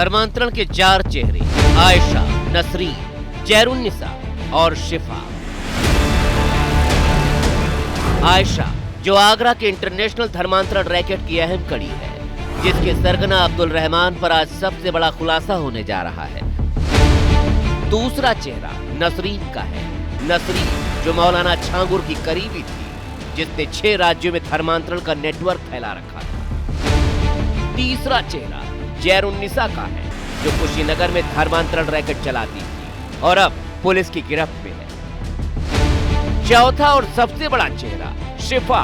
धर्मांतरण के 4 चेहरे, आयशा, नसरीन, जैरुन्निसा और शिफा। आयशा, जो आगरा के इंटरनेशनल धर्मांतरण रैकेट की अहम कड़ी है, जिसके सरगना अब्दुल रहमान पर आज सबसे बड़ा खुलासा होने जा रहा है। दूसरा चेहरा नसरीन का है। नसरीन, जो मौलाना छांगुर की करीबी थी, जिसने 6 राज्यों में धर्मांतरण का नेटवर्क फैला रखा था। तीसरा चेहरा जैरुन्निसा का है, जो कुशीनगर में धर्मांतरण रैकेट चलाती थी और अब पुलिस की गिरफ्त में है। चौथा और सबसे बड़ा चेहरा शिफा,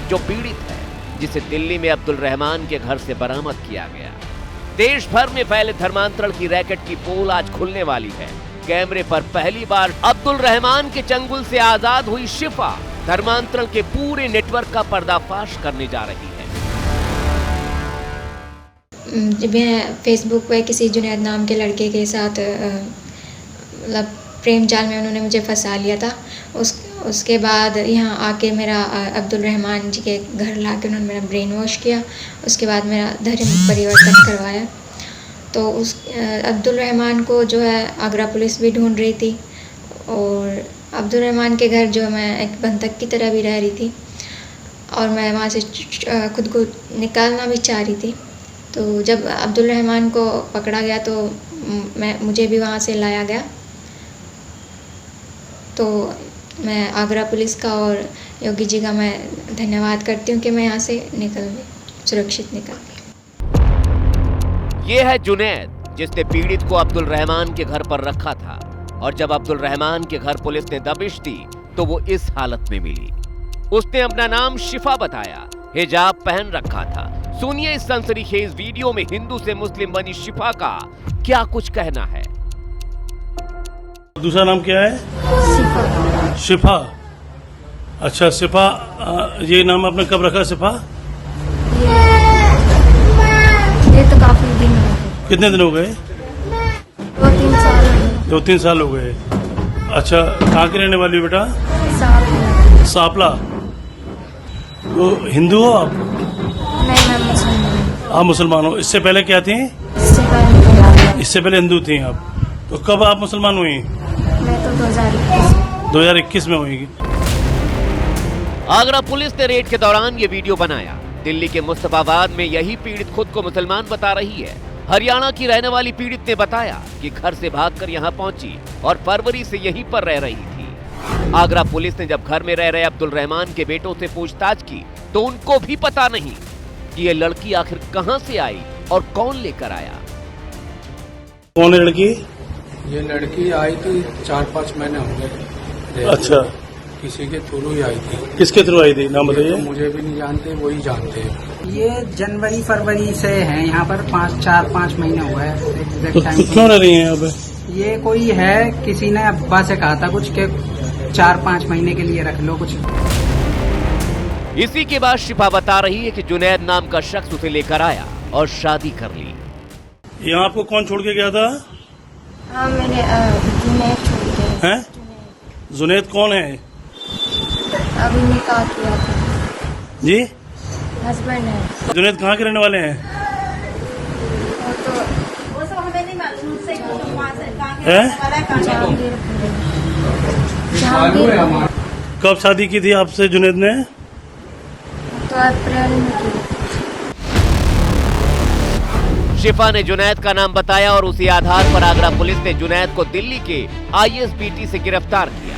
जो पीड़ित है, जिसे दिल्ली में अब्दुल रहमान के घर से बरामद किया गया। देश भर में फैले धर्मांतरण की रैकेट की पोल आज खुलने वाली है। कैमरे पर पहली बार अब्दुल रहमान के चंगुल से आजाद हुई शिफा धर्मांतरण के पूरे नेटवर्क का पर्दाफाश करने जा रही है। मैं फेसबुक पे किसी जुनैद नाम के लड़के के साथ मतलब प्रेम जाल में उन्होंने मुझे फंसा लिया था। उसके बाद यहाँ आके मेरा अब्दुल रहमान जी के घर लाके उन्होंने मेरा ब्रेन वॉश किया। उसके बाद मेरा धर्म परिवर्तन करवाया। तो उस अब्दुल रहमान को जो है आगरा पुलिस भी ढूंढ रही थी और अब्दुल रहमान के घर जो मैं एक बंधक की तरह भी रह रही थी और मैं वहाँ से खुद को निकालना भी चाह रही थी। तो जब अब्दुल रहमान को पकड़ा गया तो मुझे भी वहाँ से लाया गया। तो मैं आगरा पुलिस का और योगी जी का मैं धन्यवाद करती हूँ कि मैं यहाँ से निकल गई, सुरक्षित निकल गई। ये है जुनैद, जिसने पीड़ित को अब्दुल रहमान के घर पर रखा था और जब अब्दुल रहमान के घर पुलिस ने दबिश दी तो वो इस हालत में मिली। उसने अपना नाम शिफा बताया, हिजाब पहन रखा था। सुनिए इस सनसनीखेज वीडियो में हिंदू से मुस्लिम बनी शिफा का क्या कुछ कहना है। दूसरा नाम क्या है? शिफा। शिफा। अच्छा शिफा, ये नाम आपने कब रखा शिफा? ये तो काफी दिन हो गए। कितने दिन हो गए? 2-3 साल हो गए। 2-3 साल हो गए। अच्छा, कहाँ की रहने वाली हो बेटा? सापला। तो हिंदू हो आप? नहीं, मैं मुसलमान हूँ। आप मुसलमान हो। इससे पहले क्या थी? इससे पहले हिंदू थी आप। तो कब आप मुसलमान हुई? मैं तो 2021 में हुई। आगरा पुलिस ने रेड के दौरान ये वीडियो बनाया। दिल्ली के मुस्तफाबाद में यही पीड़ित खुद को मुसलमान बता रही है। हरियाणा की रहने वाली पीड़ित ने बताया कि घर से भागकर यहाँ पहुंची और फरवरी से यहीं पर रह रही थी। आगरा पुलिस ने जब घर में रह रहे अब्दुल रहमान के बेटों से पूछताछ की तो उनको भी पता नहीं कि ये लड़की आखिर कहां से आई और कौन लेकर आया। कौन है लड़की? ये लड़की आई थी 4-5 महीने हो गए। अच्छा, किसी के थ्रू ही आई थी। किसके थ्रू आई थी? नाम बताइए। तो मुझे भी नहीं जानते, वही जानते हैं। ये जनवरी फरवरी से है यहाँ पर, 4-5 महीने हुए हैं। तो क्यों रह रही हैं यहाँ पे? ये कोई है, किसी ने अब्बा से कहा था कुछ के 4-5 महीने के लिए रख लो कुछ। इसी के बाद शिफा बता रही है कि जुनैद नाम का शख्स उसे लेकर आया और शादी कर ली। यहाँ आपको कौन छोड़ के गया था? हाँ, मेरे जुनैद छोड़ गए। हैं? जुनैद कौन है? अभी निकाह किया था। जी? हस्बैंड है। जुनैद कहाँ के रहने वाले हैं? वो सब हमें नहीं मालूम। हैं? कब शादी की थी आपसे जुनैद ने? तो अप्रैल में की। शिफा ने जुनैद का नाम बताया और उसी आधार पर आगरा पुलिस ने जुनैद को दिल्ली के ISBT से गिरफ्तार किया।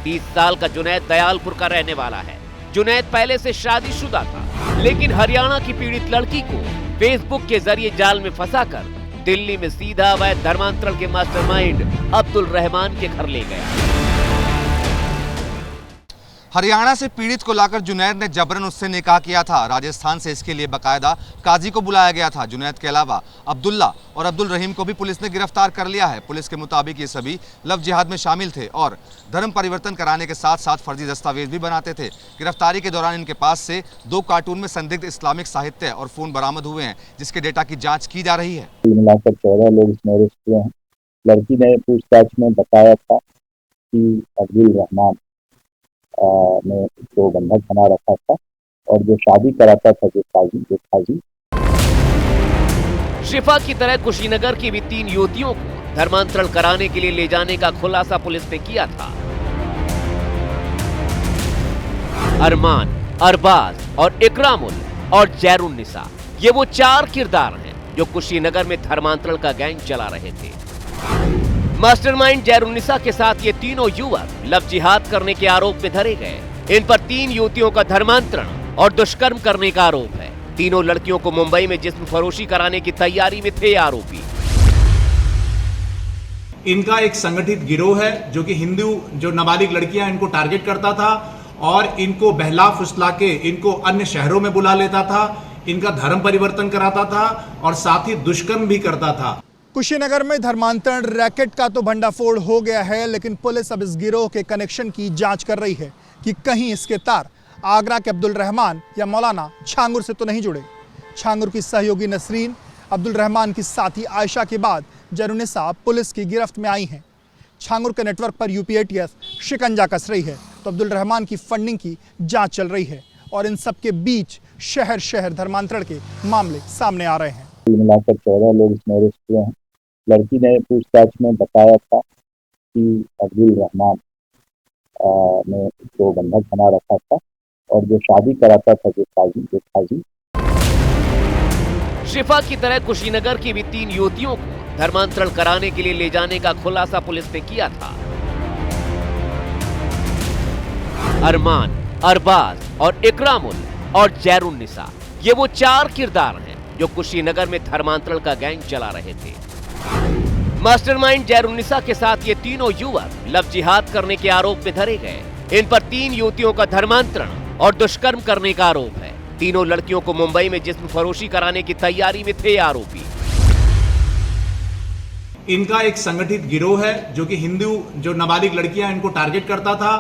30 साल का जुनैद दयालपुर का रहने वाला है। जुनैद पहले से शादीशुदा था, लेकिन हरियाणा की पीड़ित लड़की को फेसबुक के जरिए जाल में फंसाकर दिल्ली में सीधा अवैध धर्मांतरण के मास्टरमाइंड अब्दुल रहमान के घर ले गया। हरियाणा से पीड़ित को लाकर जुनैद ने जबरन उससे निकाह किया था। राजस्थान से इसके लिए बकायदा काजी को बुलाया गया था। जुनैद के अलावा अब्दुल्ला और अब्दुल रहीम को भी पुलिस ने गिरफ्तार कर लिया है। पुलिस के मुताबिक ये सभी लव जिहाद में शामिल थे और धर्म परिवर्तन कराने के साथ साथ फर्जी दस्तावेज भी बनाते थे। गिरफ्तारी के दौरान इनके पास से 2 कार्टून में संदिग्ध इस्लामिक साहित्य और फोन बरामद हुए हैं, जिसके डेटा की जाँच की जा रही है। मिलाकर 14 लोग इसमें अरेस्ट हुए हैं। लड़की ने पूछताछ में बताया था कि अब्दुल रहमान ने उसको बंधक बना रखा था और जो शादी कराता था जो काजी शिफा की तरह कुशीनगर की भी 3 युवतियों को धर्मांतरण कराने के लिए ले जाने का खुलासा पुलिस ने किया था। अरमान, अरबाज और इकरामुल और जैरुन्निसा, ये वो 4 किरदार हैं जो कुशीनगर में धर्मांतरण का गैंग चला रहे थे। मास्टरमाइंड जैरुन्निसा के साथ ये तीनों युवक लव जिहाद करने के आरोप में धरे गए। इन पर 3 युवतियों का धर्मांतरण और दुष्कर्म करने का आरोप है। तीनों लड़कियों को मुंबई में जिस्म फरोशी कराने की तैयारी में थे आरोपी। इनका एक संगठित गिरोह है जो कि हिंदू जो नाबालिग लड़कियां इनको टारगेट करता था और इनको बहला फुसला के इनको अन्य शहरों में बुला लेता था, इनका धर्म परिवर्तन कराता था और साथ ही दुष्कर्म भी करता था। कुशीनगर में धर्मांतरण रैकेट का तो भंडाफोड़ हो गया है, लेकिन पुलिस अब इस गिरोह के कनेक्शन की जांच कर रही है कि कहीं इसके तार आगरा के अब्दुल रहमान या मौलाना छांगुर से तो नहीं जुड़े। छांगुर की सहयोगी नसरीन, अब्दुल रहमान की साथी आयशा के बाद जैरुन्निसा पुलिस की गिरफ्त में आई हैं। छांगुर के नेटवर्क पर यूपीएटीएस शिकंजा कस रही है तो अब्दुल रहमान की फंडिंग की जांच चल रही है और इन सब के बीच शहर शहर धर्मांतरण के मामले सामने आ रहे हैं। मिलाकर 14 लोग इसमें अरेस्ट हुए हैं। लड़की ने पूछताछ में बताया था कि अब्दुल रहमान ने उसको बंधक बना रखा था और जो शादी कराता था जो काजी। शिफा की तरह कुशीनगर की भी 3 युवतियों को धर्मांतरण कराने के लिए ले जाने का खुलासा पुलिस ने किया था। अरमान, अरबाज और इकरामुल और जैरुन्निसा, ये वो 4 किरदार हैं जो कुशीनगर में धर्मांतरण का गैंग चला रहे थे। मास्टरमाइंड जैरुन्निसा के साथ ये तीनों युवक लव जिहाद करने के आरोप में धरे गए। इन पर 3 युवतियों का धर्मांतरण और दुष्कर्म करने का आरोप है। तीनों लड़कियों को मुंबई में जिस्म फरोशी कराने की तैयारी में थे आरोपी। इनका एक संगठित गिरोह है जो कि हिंदू जो नाबालिग लड़कियां इनको टारगेट करता था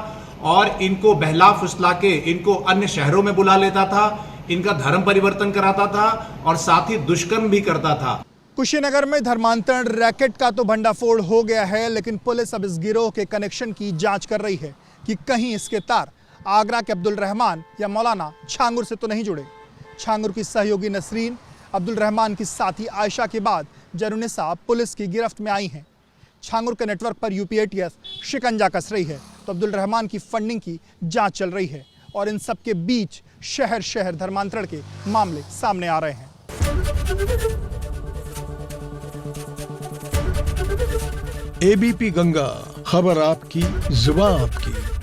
और इनको बहला फुसला के इनको अन्य शहरों में बुला लेता था, इनका धर्म परिवर्तन कराता था और साथ ही दुष्कर्म भी करता था। कुशीनगर में धर्मांतरण रैकेट का तो भंडाफोड़ हो गया है, लेकिन पुलिस अब इस गिरोह के कनेक्शन की जांच कर रही है कि कहीं इसके तार आगरा के अब्दुल रहमान या मौलाना छांगुर से तो नहीं जुड़े। छांगुर की सहयोगी नसरीन, अब्दुल रहमान की साथी आयशा के बाद जैरुन्निसा पुलिस की गिरफ्त में आई हैं। छांगुर के नेटवर्क पर यूपीएटीएस शिकंजा कस रही है तो अब्दुल रहमान की फंडिंग की जांच चल रही है और इन सब के बीच शहर शहर धर्मांतरण के मामले सामने आ रहे हैं। एबीपी गंगा, खबर आपकी, जुबान आपकी।